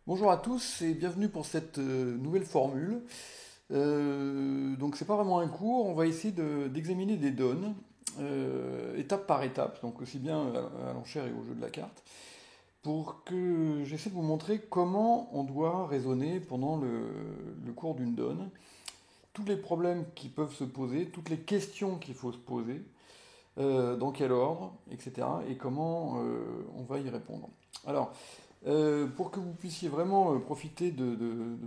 Bonjour à tous et bienvenue pour cette nouvelle formule. Donc c'est pas vraiment un cours, on va essayer d'examiner des donnes étape par étape, donc aussi bien à l'enchère et au jeu de la carte, pour que j'essaie de vous montrer comment on doit raisonner pendant le cours d'une donne, tous les problèmes qui peuvent se poser, toutes les questions qu'il faut se poser, dans quel ordre, etc. et comment on va y répondre. Alors, pour que vous puissiez vraiment profiter de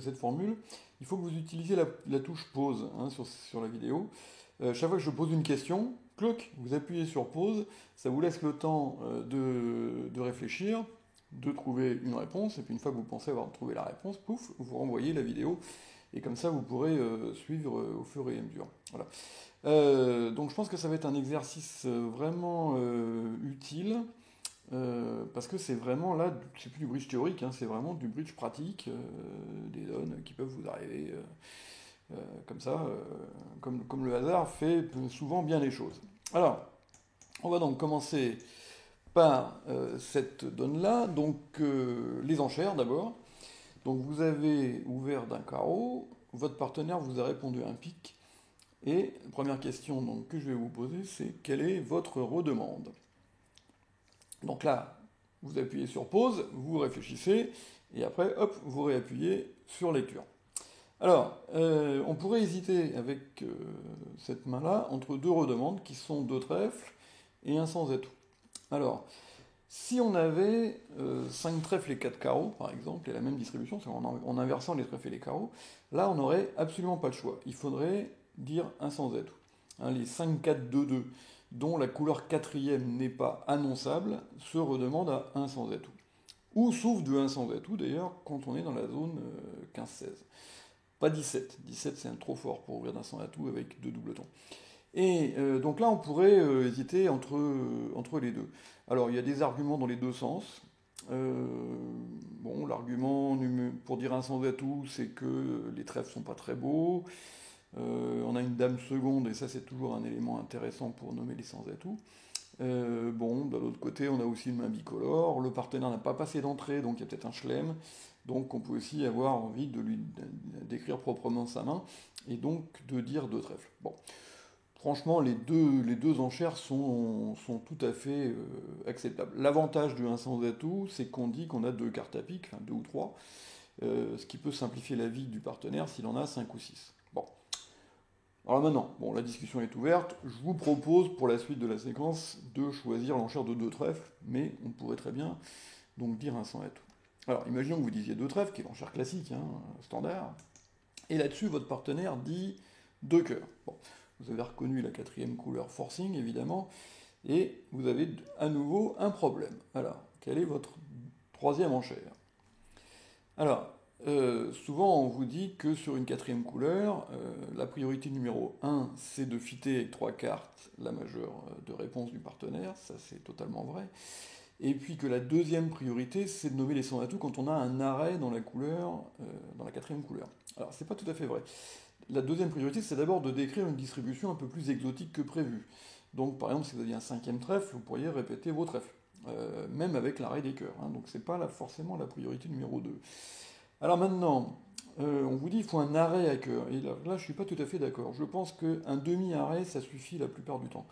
cette formule, il faut que vous utilisiez la touche pause hein, sur la vidéo. Chaque fois que je pose une question, cloc, vous appuyez sur pause, ça vous laisse le temps de réfléchir, de trouver une réponse, et puis une fois que vous pensez avoir trouvé la réponse, pouf, vous renvoyez la vidéo, et comme ça vous pourrez suivre au fur et à mesure. Voilà. Donc je pense que ça va être un exercice vraiment utile. Parce que c'est vraiment là, c'est plus du bridge théorique, hein, c'est vraiment du bridge pratique, des donnes qui peuvent vous arriver comme ça, comme le hasard fait souvent bien les choses. Alors, on va donc commencer par cette donne-là, donc les enchères d'abord. Donc vous avez ouvert d'un carreau, votre partenaire vous a répondu à un pic, et la première question donc, que je vais vous poser, c'est quelle est votre redemande? Donc là, vous appuyez sur pause, vous réfléchissez, et après, hop, vous réappuyez sur lecture. Alors, on pourrait hésiter avec cette main-là entre deux redemandes qui sont deux trèfles et un sans atout. Alors, si on avait 5 trèfles et 4 carreaux, par exemple, et la même distribution, c'est en inversant les trèfles et les carreaux, là, on n'aurait absolument pas le choix. Il faudrait dire un sans atout. Hein, les 5, 4, 2, 2, dont la couleur quatrième n'est pas annonçable, se redemandent à un sans atout. Ou sauf de un sans atout, d'ailleurs, quand on est dans la zone 15-16. Pas 17. 17, c'est un trop fort pour ouvrir d'un sans atout avec deux doubles tons. Et donc là, on pourrait hésiter entre les deux. Alors, il y a des arguments dans les deux sens. Euh, bon, l'argument pour dire un sans atout, c'est que les trèfles sont pas très beaux. On a une dame seconde, et ça, c'est toujours un élément intéressant pour nommer les sans atout. Bon, de l'autre côté, on a aussi une main bicolore. Le partenaire n'a pas passé d'entrée, donc il y a peut-être un chelem. Donc on peut aussi avoir envie de lui décrire proprement sa main, et donc de dire deux trèfles. Bon. Franchement, les deux enchères sont tout à fait acceptables. L'avantage du 1 sans atout, c'est qu'on dit qu'on a deux cartes à pique, enfin deux ou trois, ce qui peut simplifier la vie du partenaire s'il en a 5 ou 6. Bon. Alors maintenant, bon, la discussion est ouverte. Je vous propose pour la suite de la séquence de choisir l'enchère de deux trèfles, mais on pourrait très bien donc dire un sans atout. Alors, imaginons que vous disiez deux trèfles, qui est l'enchère classique, hein, standard, et là-dessus, votre partenaire dit deux cœurs. Bon, vous avez reconnu la quatrième couleur forcing, évidemment, et vous avez à nouveau un problème. Alors, quelle est votre troisième enchère? Alors, souvent on vous dit que sur une quatrième couleur, la priorité numéro un, c'est de fitter avec trois cartes la majeure de réponse du partenaire, ça c'est totalement vrai. Et puis que la deuxième priorité, c'est de nommer les sans atout quand on a un arrêt dans la couleur, dans la quatrième couleur. Alors, c'est pas tout à fait vrai. La deuxième priorité, c'est d'abord de décrire une distribution un peu plus exotique que prévu. Donc, par exemple, si vous aviez un cinquième trèfle, vous pourriez répéter vos trèfles, même avec l'arrêt des cœurs. Hein. Donc, c'est pas forcément la priorité numéro 2. Alors maintenant, on vous dit qu'il faut un arrêt à cœur. Et là, je ne suis pas tout à fait d'accord. Je pense qu'un demi-arrêt, ça suffit la plupart du temps.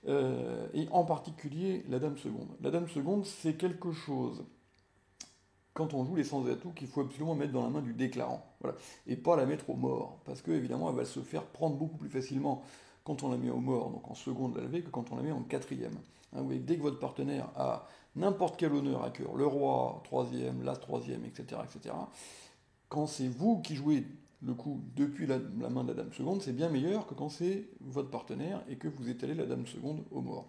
Et en particulier, la dame seconde. La dame seconde, c'est quelque chose quand on joue les sans atouts qu'il faut absolument mettre dans la main du déclarant. Voilà. Et pas la mettre au mort. Parce que évidemment, elle va se faire prendre beaucoup plus facilement quand on la met au mort, donc en seconde la levée, que quand on la met en quatrième. Hein, vous voyez, dès que votre partenaire a n'importe quel honneur à cœur, le roi, troisième, l'as troisième, etc., etc., quand c'est vous qui jouez le coup depuis la main de la dame seconde, c'est bien meilleur que quand c'est votre partenaire et que vous étalez la dame seconde au mort.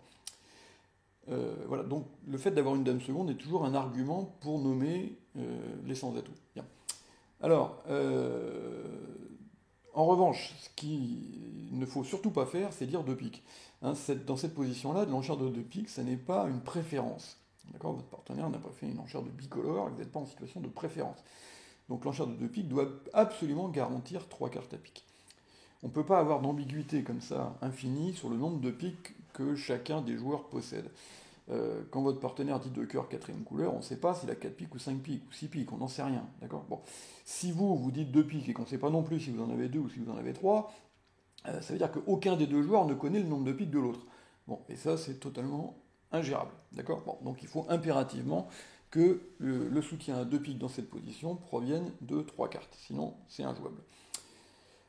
Voilà, donc le fait d'avoir une dame seconde est toujours un argument pour nommer les sans-atouts. Bien. Alors, en revanche, ce qu'il ne faut surtout pas faire, c'est dire deux piques. Hein, dans cette position-là, de l'enchère de deux piques, ça n'est pas une préférence. D'accord. Votre partenaire n'a pas fait une enchère de bicolore, et vous n'êtes pas en situation de préférence. Donc l'enchère de deux piques doit absolument garantir trois cartes à pique. On ne peut pas avoir d'ambiguïté comme ça infinie sur le nombre de piques que chacun des joueurs possède. Quand votre partenaire dit 2 cœurs, quatrième couleur, on ne sait pas s'il a 4 piques ou 5 piques ou 6 piques, on n'en sait rien, d'accord. Bon. Si vous dites 2 piques et qu'on ne sait pas non plus si vous en avez 2 ou si vous en avez 3, ça veut dire qu'aucun des deux joueurs ne connaît le nombre de piques de l'autre. Bon, et ça c'est totalement ingérable, d'accord. Bon, donc il faut impérativement que le soutien à 2 piques dans cette position provienne de 3 cartes, sinon c'est injouable.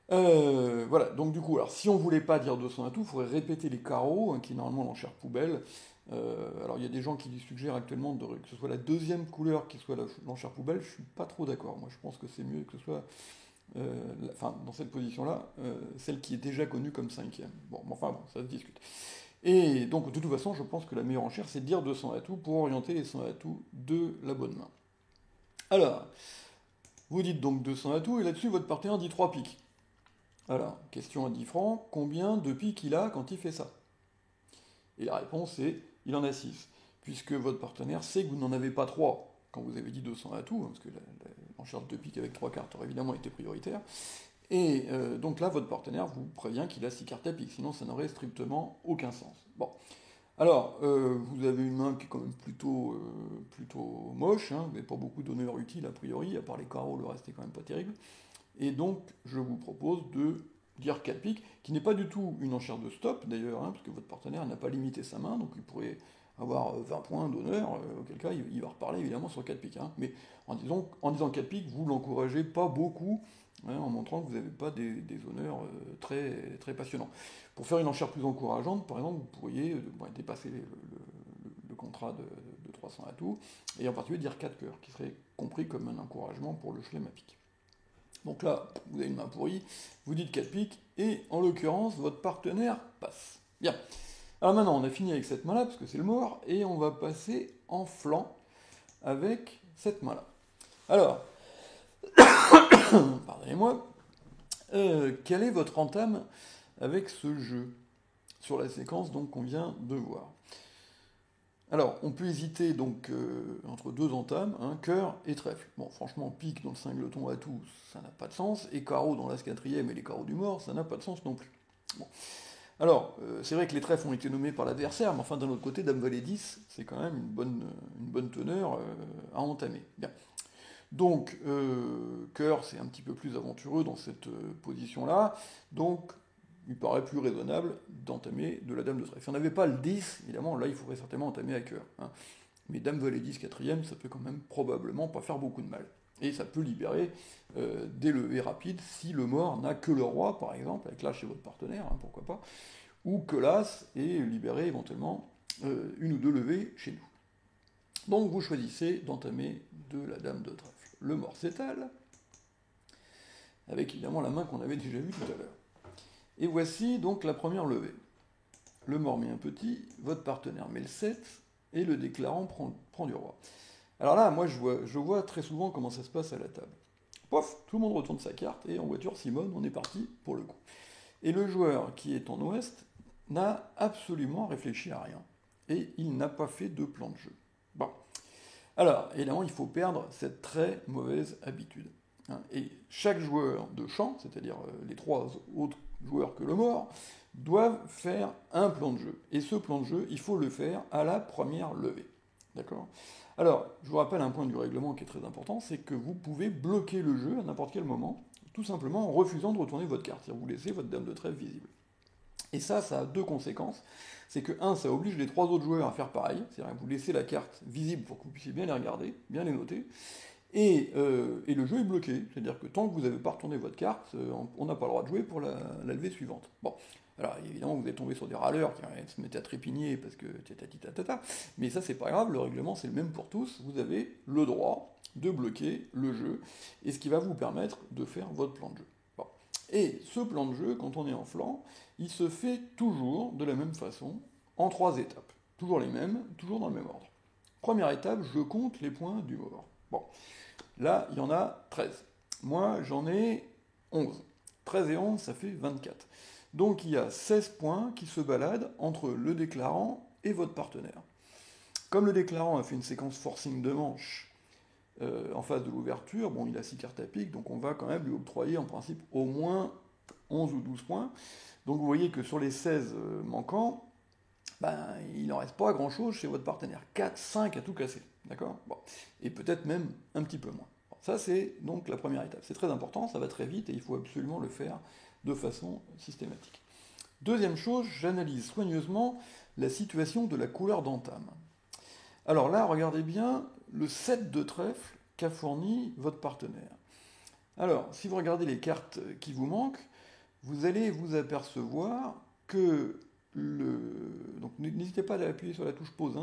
Voilà, donc du coup, alors si on voulait pas dire 200 atouts, il faudrait répéter les carreaux, hein, qui est normalement l'enchère poubelle. Alors il y a des gens qui suggèrent actuellement que ce soit la deuxième couleur qui soit l'enchère poubelle, je suis pas trop d'accord. Moi je pense que c'est mieux que ce soit, dans cette position-là, celle qui est déjà connue comme cinquième. Bon, enfin bon, ça se discute. Et donc de toute façon, je pense que la meilleure enchère, c'est de dire 200 atouts pour orienter les 100 atouts de la bonne main. Alors, vous dites donc 200 atouts, et là-dessus, votre partenaire dit 3 piques. Alors, question à 10 francs, combien de piques il a quand il fait ça? Et la réponse est, il en a 6, puisque votre partenaire sait que vous n'en avez pas 3 quand vous avez dit 200 atouts, hein, parce que l'enchère de 2 piques avec 3 cartes aurait évidemment été prioritaire. Et donc là, votre partenaire vous prévient qu'il a 6 cartes à pique, sinon ça n'aurait strictement aucun sens. Bon. Alors, vous avez une main qui est quand même plutôt moche, hein, mais pas beaucoup d'honneur utile a priori, à part les carreaux, le reste est quand même pas terrible. Et donc, je vous propose de dire 4 piques, qui n'est pas du tout une enchère de stop d'ailleurs, hein, parce que votre partenaire n'a pas limité sa main, donc il pourrait avoir 20 points d'honneur, auquel cas il va reparler évidemment sur 4 piques. Hein. Mais en disant 4 piques, vous l'encouragez pas beaucoup, hein, en montrant que vous n'avez pas des honneurs très, très passionnants. Pour faire une enchère plus encourageante, par exemple, vous pourriez dépasser le contrat de 300 atouts, et en particulier dire 4 cœurs, qui serait compris comme un encouragement pour le chelem à pique. Donc là, vous avez une main pourrie, vous dites 4 piques, et en l'occurrence, votre partenaire passe. Bien. Alors maintenant, on a fini avec cette main-là, parce que c'est le mort, et on va passer en flanc avec cette main-là. Alors, pardonnez-moi, quelle est votre entame avec ce jeu, sur la séquence donc qu'on vient de voir? Alors, on peut hésiter donc entre deux entames, hein, cœur et trèfle. Bon, franchement, pique dans le cingleton à tout, ça n'a pas de sens, et carreau dans l'as quatrième et les carreaux du mort, ça n'a pas de sens non plus. Bon. Alors, c'est vrai que les trèfles ont été nommés par l'adversaire, mais enfin, d'un autre côté, Dame Valet 10, c'est quand même une bonne teneur à entamer. Bien. Donc, cœur, c'est un petit peu plus aventureux dans cette position-là, donc il paraît plus raisonnable d'entamer de la dame de trèfle. Si on n'avait pas le 10, évidemment, là, il faudrait certainement entamer à cœur. Hein. Mais dame valet 10 quatrième, ça peut quand même probablement pas faire beaucoup de mal. Et ça peut libérer des levées rapides si le mort n'a que le roi, par exemple, avec l'as chez votre partenaire, hein, pourquoi pas, ou que l'as et libérer éventuellement une ou deux levées chez nous. Donc vous choisissez d'entamer de la dame de trèfle. Le mort s'étale, avec évidemment la main qu'on avait déjà vue tout à l'heure. Et voici donc la première levée. Le mort met un petit, votre partenaire met le 7, et le déclarant prend du roi. Alors là, moi je vois très souvent comment ça se passe à la table. Pof, tout le monde retourne sa carte, et en voiture, Simone, on est parti pour le coup. Et le joueur qui est en ouest n'a absolument réfléchi à rien. Et il n'a pas fait de plan de jeu. Bon. Alors, évidemment, il faut perdre cette très mauvaise habitude. Hein. Et chaque joueur de champ, c'est-à-dire les trois autres joueurs que le mort, doivent faire un plan de jeu. Et ce plan de jeu, il faut le faire à la première levée. D'accord? Alors, je vous rappelle un point du règlement qui est très important, c'est que vous pouvez bloquer le jeu à n'importe quel moment, tout simplement en refusant de retourner votre carte. C'est-à-dire vous laissez votre dame de trèfle visible. Et ça a deux conséquences. C'est que, un, ça oblige les trois autres joueurs à faire pareil. C'est-à-dire que vous laissez la carte visible pour que vous puissiez bien les regarder, bien les noter. Et le jeu est bloqué. C'est-à-dire que tant que vous n'avez pas retourné votre carte, on n'a pas le droit de jouer pour la levée suivante. Bon. Alors évidemment, vous êtes tombé sur des râleurs qui se mettaient à trépigner parce que tatata. Mais ça, c'est pas grave. Le règlement, c'est le même pour tous. Vous avez le droit de bloquer le jeu. Et ce qui va vous permettre de faire votre plan de jeu. Bon. Et ce plan de jeu, quand on est en flanc, il se fait toujours de la même façon, en 3 étapes. Toujours les mêmes, toujours dans le même ordre. Première étape, je compte les points du mort. Bon, là, il y en a 13. Moi, j'en ai 11. 13 et 11, ça fait 24. Donc, il y a 16 points qui se baladent entre le déclarant et votre partenaire. Comme le déclarant a fait une séquence forcing de manche en face de l'ouverture, bon, il a 6 cartes à pique, donc on va quand même lui octroyer en principe au moins 11 ou 12 points. Donc vous voyez que sur les 16 manquants, ben, il n'en reste pas grand-chose chez votre partenaire. 4, 5 à tout casser, d'accord? Bon. Et peut-être même un petit peu moins. Bon, ça, c'est donc la première étape. C'est très important, ça va très vite et il faut absolument le faire de façon systématique. Deuxième chose, j'analyse soigneusement la situation de la couleur d'entame. Alors là, regardez bien le set de trèfle qu'a fourni votre partenaire. Alors, si vous regardez les cartes qui vous manquent, vous allez vous apercevoir que donc n'hésitez pas à appuyer sur la touche pause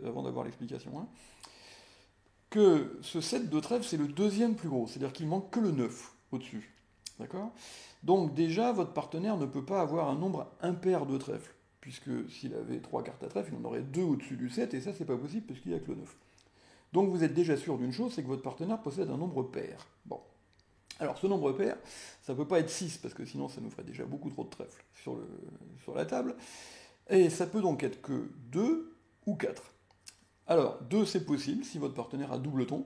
avant d'avoir l'explication. Que ce set de trèfle, c'est le deuxième plus gros, c'est-à-dire qu'il manque que le 9 au-dessus. D'accord? Donc déjà, votre partenaire ne peut pas avoir un nombre impair de trèfle, puisque s'il avait 3 cartes à trèfle, il en aurait 2 au-dessus du 7, et ça, c'est pas possible puisqu'il n'y a que le 9. Donc vous êtes déjà sûr d'une chose, c'est que votre partenaire possède un nombre pair. Bon. Alors ce nombre pair, ça ne peut pas être 6, parce que sinon ça nous ferait déjà beaucoup trop de trèfle sur la table. Et ça peut donc être que 2 ou 4. Alors 2 c'est possible si votre partenaire a doubleton,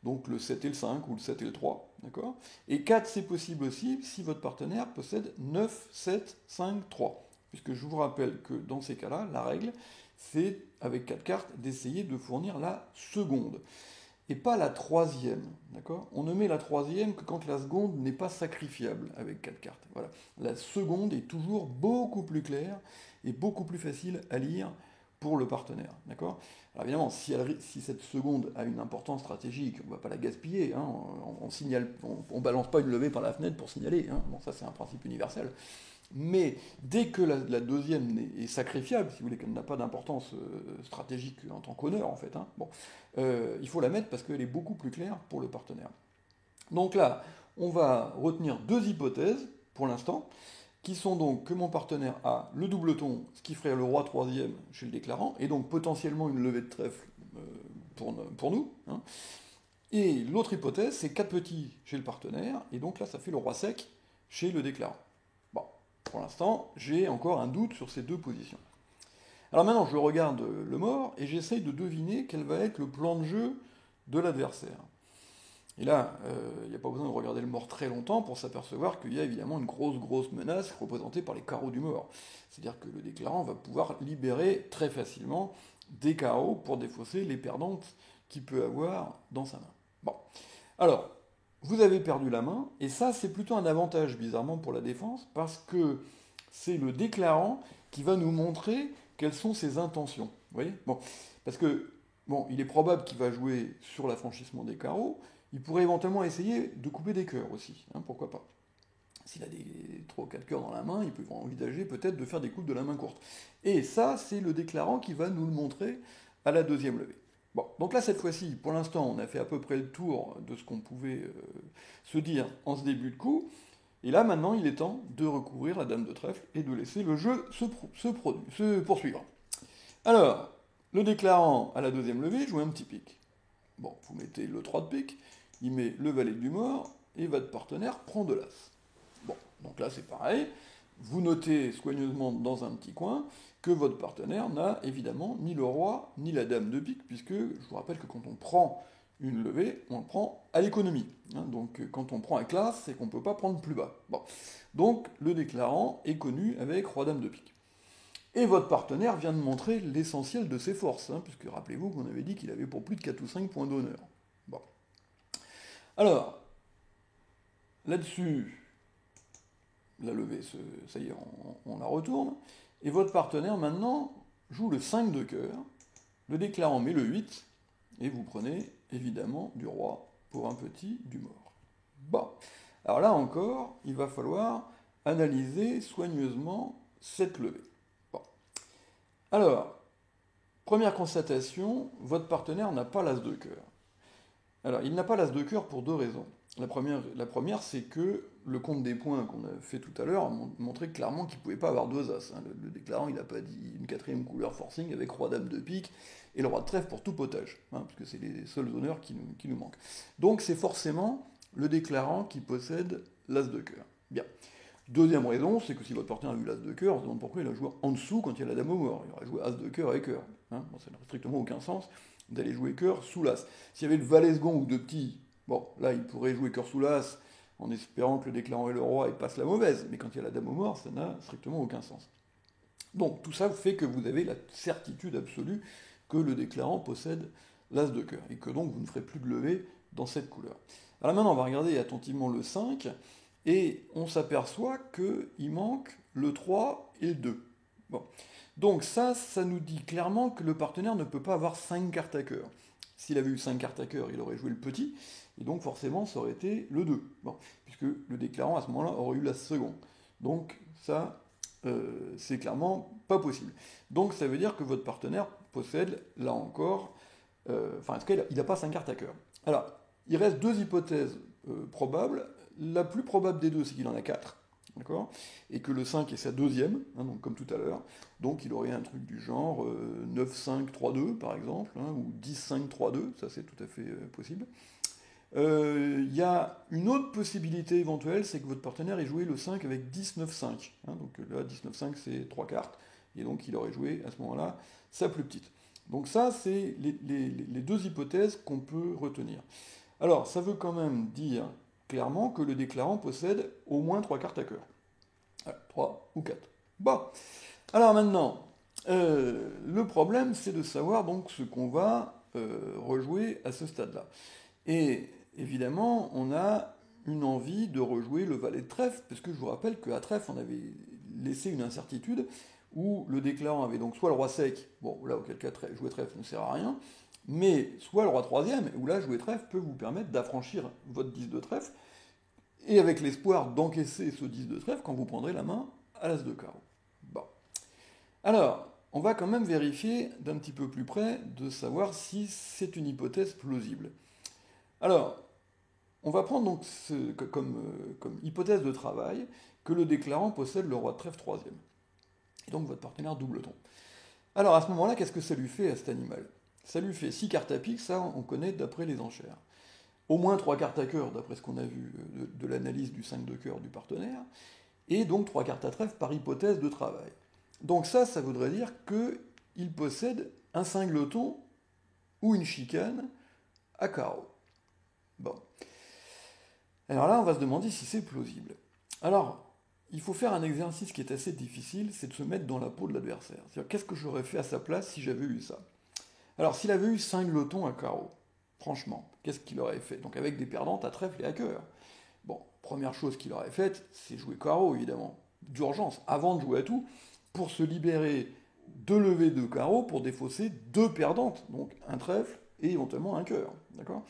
donc le 7 et le 5 ou le 7 et le 3, d'accord? Et 4 c'est possible aussi si votre partenaire possède 9, 7, 5, 3. Puisque je vous rappelle que dans ces cas-là, la règle, c'est avec 4 cartes d'essayer de fournir la seconde. Et pas la troisième, d'accord? On ne met la troisième que quand la seconde n'est pas sacrifiable avec 4 cartes. Voilà. La seconde est toujours beaucoup plus claire et beaucoup plus facile à lire pour le partenaire, d'accord? Alors évidemment, si cette seconde a une importance stratégique, on ne va pas la gaspiller, hein, on balance pas une levée par la fenêtre pour signaler, hein, bon ça c'est un principe universel. Mais dès que la deuxième est sacrifiable, si vous voulez, qu'elle n'a pas d'importance stratégique en tant qu'honneur, en fait, il faut la mettre parce qu'elle est beaucoup plus claire pour le partenaire. Donc là, on va retenir 2 hypothèses, pour l'instant, qui sont donc que mon partenaire a le doubleton, ce qui ferait le roi troisième chez le déclarant, et donc potentiellement une levée de trèfle pour nous. Hein. Et l'autre hypothèse, c'est 4 petits chez le partenaire, et donc là, ça fait le roi sec chez le déclarant. Pour l'instant, j'ai encore un doute sur ces 2 positions. Alors maintenant, je regarde le mort et j'essaye de deviner quel va être le plan de jeu de l'adversaire. Et là, il n'y a pas besoin de regarder le mort très longtemps pour s'apercevoir qu'il y a évidemment une grosse menace représentée par les carreaux du mort. C'est-à-dire que le déclarant va pouvoir libérer très facilement des carreaux pour défausser les perdantes qu'il peut avoir dans sa main. Bon. Alors, vous avez perdu la main, et ça c'est plutôt un avantage bizarrement pour la défense, parce que c'est le déclarant qui va nous montrer quelles sont ses intentions. Vous voyez? Bon, parce que, bon, il est probable qu'il va jouer sur l'affranchissement des carreaux, il pourrait éventuellement essayer de couper des cœurs aussi, hein, pourquoi pas. S'il a des 3 ou 4 cœurs dans la main, il peut envisager peut-être de faire des coupes de la main courte. Et ça, c'est le déclarant qui va nous le montrer à la deuxième levée. Bon, donc là, cette fois-ci, pour l'instant, on a fait à peu près le tour de ce qu'on pouvait se dire en ce début de coup. Et là, maintenant, il est temps de recouvrir la dame de trèfle et de laisser le jeu se poursuivre. Alors, le déclarant à la deuxième levée joue un petit pic. Bon, vous mettez le 3 de pique, il met le valet du mort, et votre partenaire prend de l'as. Bon, donc là, c'est pareil. Vous notez soigneusement dans un petit coin que votre partenaire n'a évidemment ni le roi ni la dame de pique, puisque je vous rappelle que quand on prend une levée, on le prend à l'économie. Hein, donc quand on prend à classe, c'est qu'on ne peut pas prendre plus bas. Bon. Donc le déclarant est connu avec roi-dame de pique. Et votre partenaire vient de montrer l'essentiel de ses forces, hein, puisque rappelez-vous qu'on avait dit qu'il avait pour plus de 4 ou 5 points d'honneur. Bon. Alors, là-dessus, la levée, ça y est, on la retourne, et votre partenaire maintenant joue le 5 de cœur, le déclarant met le 8, et vous prenez évidemment du roi pour un petit du mort. Bon, alors là encore, il va falloir analyser soigneusement cette levée. Bon. Alors, première constatation, votre partenaire n'a pas l'as de cœur. Alors, il n'a pas l'as de cœur pour 2 raisons. La première, c'est que le compte des points qu'on a fait tout à l'heure montrait clairement qu'il ne pouvait pas avoir 2 as. Hein. Le déclarant, il n'a pas dit une 4e couleur forcing avec roi-dame de pique et le roi de trèfle pour tout potage, hein, parce que c'est les seuls honneurs qui nous manquent. Donc c'est forcément le déclarant qui possède l'as de cœur. Bien. Deuxième raison, c'est que si votre partenaire a eu l'as de cœur, on se demande pourquoi il a joué en dessous quand il y a la dame au mort. Il aurait joué as de cœur et cœur. Hein. Bon, ça n'a strictement aucun sens d'aller jouer cœur sous l'as. S'il y avait le valet second ou 2 petits, bon, là, il pourrait jouer cœur sous l'as en espérant que le déclarant et le roi passent la mauvaise. Mais quand il y a la dame au mort, ça n'a strictement aucun sens. Donc tout ça fait que vous avez la certitude absolue que le déclarant possède l'as de cœur, et que donc vous ne ferez plus de levée dans cette couleur. Alors maintenant, on va regarder attentivement le 5, et on s'aperçoit qu'il manque le 3 et le 2. Bon. Donc ça nous dit clairement que le partenaire ne peut pas avoir 5 cartes à cœur. S'il avait eu 5 cartes à cœur, il aurait joué le petit, et donc forcément ça aurait été le 2, bon, puisque le déclarant à ce moment-là aurait eu la seconde. Donc ça, c'est clairement pas possible. Donc ça veut dire que votre partenaire possède, là encore, en tout cas, il n'a pas 5 cartes à cœur. Alors, il reste deux hypothèses probables. La plus probable des deux, c'est qu'il en a 4, d'accord, et que le 5 est sa deuxième, hein, donc comme tout à l'heure. Donc il aurait un truc du genre 9-5-3-2, par exemple, hein, ou 10-5-3-2, ça c'est tout à fait possible. Il y a une autre possibilité éventuelle, c'est que votre partenaire ait joué le 5 avec 10-9-5. Hein, donc là, 10-9-5, c'est 3 cartes, et donc il aurait joué à ce moment-là sa plus petite. Donc ça, c'est les deux hypothèses qu'on peut retenir. Alors, ça veut quand même dire clairement que le déclarant possède au moins 3 cartes à cœur. Voilà, 3 ou 4. Bon, alors maintenant, le problème, c'est de savoir donc ce qu'on va rejouer à ce stade-là. Et évidemment, on a une envie de rejouer le valet de trèfle, parce que je vous rappelle qu'à trèfle, on avait laissé une incertitude, où le déclarant avait donc soit le roi sec, bon là auquel cas jouer trèfle ne sert à rien, mais soit le roi troisième, où là jouer trèfle peut vous permettre d'affranchir votre 10 de trèfle, et avec l'espoir d'encaisser ce 10 de trèfle quand vous prendrez la main à l'as de carreau. Bon. Alors, on va quand même vérifier d'un petit peu plus près de savoir si c'est une hypothèse plausible. Alors, on va prendre donc comme hypothèse de travail que le déclarant possède le roi de trèfle troisième. Et donc votre partenaire double-ton. Alors à ce moment-là, qu'est-ce que ça lui fait à cet animal? Ça lui fait 6 cartes à pique, ça on connaît d'après les enchères. Au moins 3 cartes à cœur, d'après ce qu'on a vu de l'analyse du 5 de cœur du partenaire, et donc 3 cartes à trèfle par hypothèse de travail. Donc ça voudrait dire qu'il possède un singleton ou une chicane à carreau. Bon. Alors là, on va se demander si c'est plausible. Alors, il faut faire un exercice qui est assez difficile, c'est de se mettre dans la peau de l'adversaire. C'est-à-dire, qu'est-ce que j'aurais fait à sa place si j'avais eu ça? Alors, s'il avait eu 5 lotons à carreau, franchement, qu'est-ce qu'il aurait fait? Donc avec des perdantes à trèfle et à cœur. Bon, première chose qu'il aurait faite, c'est jouer carreau, évidemment, d'urgence, avant de jouer à tout, pour se libérer de levées de carreau pour défausser 2 perdantes, donc un trèfle et éventuellement un cœur. D'accord?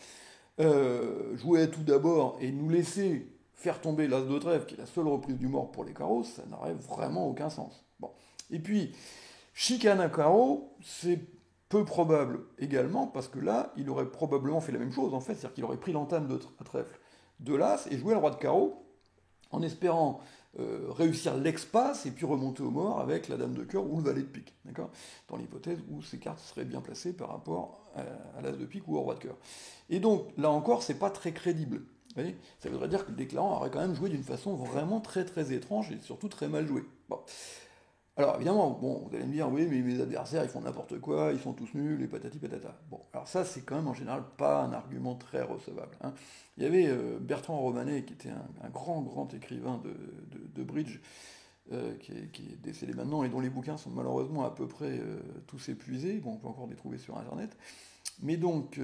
Jouer à tout d'abord et nous laisser faire tomber l'as de trèfle, qui est la seule reprise du mort pour les carreaux, ça n'aurait vraiment aucun sens. Bon. Et puis, chicane à carreau, c'est peu probable également, parce que là, il aurait probablement fait la même chose, en fait, c'est-à-dire qu'il aurait pris l'entame à trèfle de l'as et joué le roi de carreau, en espérant réussir l'expasse et puis remonter au mort avec la dame de cœur ou le valet de pique, d'accord, dans l'hypothèse où ces cartes seraient bien placées par rapport à l'as de pique ou au roi de cœur. Et donc, là encore, c'est pas très crédible. Vous voyez, ça voudrait dire que le déclarant aurait quand même joué d'une façon vraiment très très étrange et surtout très mal joué. Bon. Alors évidemment, bon, vous allez me dire, oui, mais mes adversaires, ils font n'importe quoi, ils sont tous nuls, et patati patata. Bon, alors ça, c'est quand même en général pas un argument très recevable. Hein. Il y avait Bertrand Romanet, qui était un grand écrivain de bridge, qui est décédé maintenant, et dont les bouquins sont malheureusement à peu près tous épuisés. Bon, on peut encore les trouver sur Internet. Mais donc,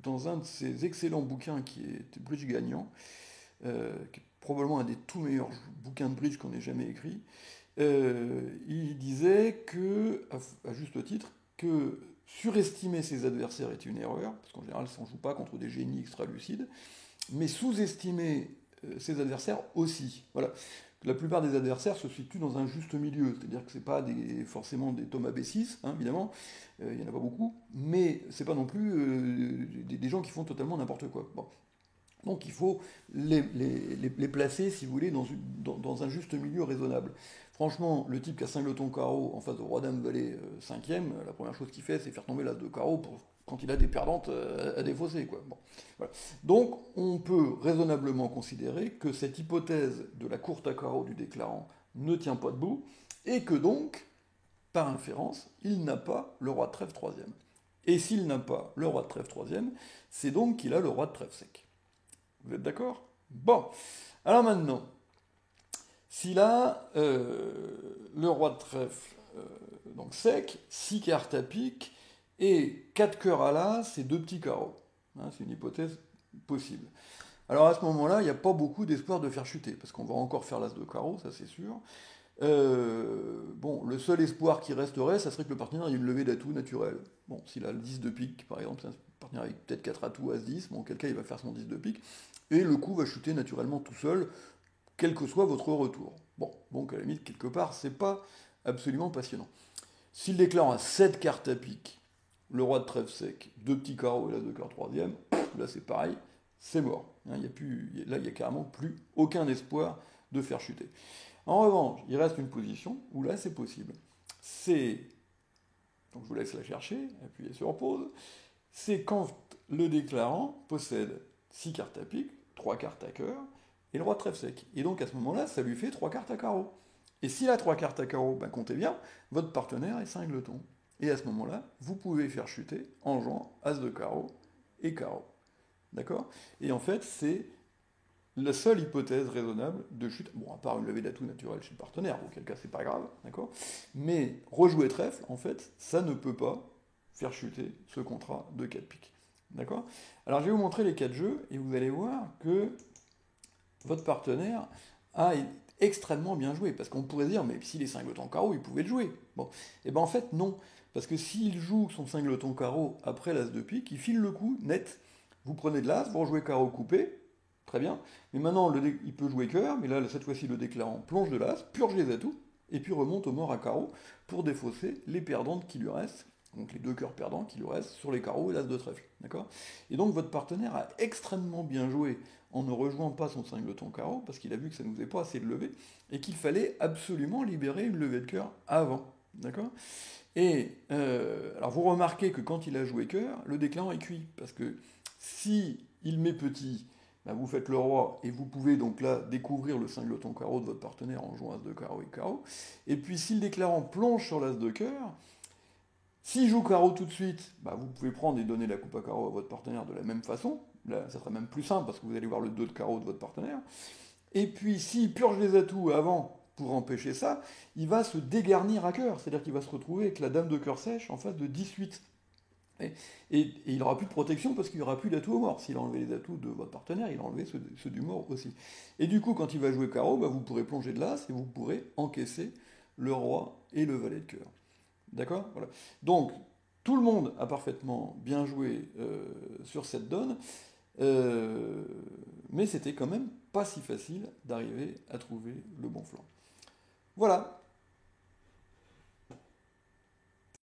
dans un de ses excellents bouquins qui est Bridge Gagnant, qui est probablement un des tout meilleurs bouquins de bridge qu'on ait jamais écrit, il disait que, à juste titre, que surestimer ses adversaires est une erreur, parce qu'en général, ça ne joue pas contre des génies extra-lucides, mais sous-estimer ses adversaires aussi. Voilà. La plupart des adversaires se situent dans un juste milieu, c'est-à-dire que ce n'est pas forcément des Thomas B6, hein, évidemment, il n'y en a pas beaucoup, mais ce n'est pas non plus des gens qui font totalement n'importe quoi. Bon. Donc il faut les placer, si vous voulez, dans un juste milieu raisonnable. Franchement, le type qui a 5 lotons carreau en face de roi dame valet 5e, la première chose qu'il fait, c'est faire tomber l'as de carreau quand il a des perdantes à défausser, quoi. Bon, voilà. Donc on peut raisonnablement considérer que cette hypothèse de la courte à carreau du déclarant ne tient pas debout, et que donc, par inférence, il n'a pas le roi de trèfle troisième. Et s'il n'a pas le roi de trèfle troisième, c'est donc qu'il a le roi de trèfle sec. Vous êtes d'accord? Bon. Alors maintenant, S'il a le roi de trèfle donc sec, 6 cartes à pique, et 4 cœurs à l'as et 2 petits carreaux. Hein, c'est une hypothèse possible. Alors à ce moment-là, il n'y a pas beaucoup d'espoir de faire chuter, parce qu'on va encore faire l'as de carreau, ça c'est sûr. Bon, le seul espoir qui resterait, ça serait que le partenaire ait une levée d'atout naturelle. Bon, s'il a le 10 de pique, par exemple, c'est un partenaire avec peut-être 4 atouts, as-10, bon, auquel cas il va faire son 10 de pique, et le coup va chuter naturellement tout seul, quel que soit votre retour. Bon, donc à la limite, quelque part, c'est pas absolument passionnant. S'il déclare à 7 cartes à pique, le roi de trèfle sec, 2 petits carreaux et l'as de cœur troisième, là c'est pareil, c'est mort. Hein, là, il n'y a carrément plus aucun espoir de faire chuter. En revanche, il reste une position où là c'est possible. C'est, donc je vous laisse la chercher, appuyez sur pause, c'est quand le déclarant possède 6 cartes à pique, 3 cartes à cœur, et le roi de trèfle sec. Et donc à ce moment-là, ça lui fait 3 cartes à carreau. Et s'il a 3 cartes à carreau, ben comptez bien, votre partenaire est cingleton. Et à ce moment-là, vous pouvez faire chuter en jouant as de carreau et carreau. D'accord? Et en fait, c'est la seule hypothèse raisonnable de chute, bon, à part une levée d'atout naturelle chez le partenaire, auquel cas c'est pas grave, d'accord? Mais rejouer trèfle, en fait, ça ne peut pas faire chuter ce contrat de 4 piques. D'accord? Alors je vais vous montrer les 4 jeux, et vous allez voir que votre partenaire a extrêmement bien joué. Parce qu'on pourrait dire, mais s'il est cingleton carreau, il pouvait le jouer. Bon, et ben en fait, non. Parce que s'il joue son cingleton carreau après l'as de pique, il file le coup net. Vous prenez de l'as, vous rejouez carreau coupé, très bien. Mais maintenant, il peut jouer cœur, mais là, cette fois-ci, le déclarant plonge de l'as, purge les atouts, et puis remonte au mort à carreau pour défausser les perdantes qui lui restent, donc les 2 cœurs perdants qui lui restent sur les carreaux et l'as de trèfle. D'accord? Et donc votre partenaire a extrêmement bien joué en ne rejouant pas son cingleton carreau, parce qu'il a vu que ça ne nous faisait pas assez de levée, et qu'il fallait absolument libérer une levée de cœur avant. D'accord? Et alors vous remarquez que quand il a joué cœur, le déclarant est cuit, parce que si il met petit, ben vous faites le roi, et vous pouvez donc là découvrir le cingleton carreau de votre partenaire en jouant as de carreau et carreau. Et puis si le déclarant plonge sur l'as de cœur, s'il joue carreau tout de suite, bah vous pouvez prendre et donner la coupe à carreau à votre partenaire de la même façon. Là, ça serait même plus simple parce que vous allez voir le 2 de carreau de votre partenaire. Et puis, s'il purge les atouts avant pour empêcher ça, il va se dégarnir à cœur. C'est-à-dire qu'il va se retrouver avec la dame de cœur sèche en face de 18. Et il n'aura plus de protection parce qu'il n'y aura plus d'atouts au mort. S'il a enlevé les atouts de votre partenaire, il a enlevé ceux du mort aussi. Et du coup, quand il va jouer carreau, bah, vous pourrez plonger de l'as et vous pourrez encaisser le roi et le valet de cœur. D'accord? Voilà. Donc, tout le monde a parfaitement bien joué sur cette donne, mais c'était quand même pas si facile d'arriver à trouver le bon flanc. Voilà.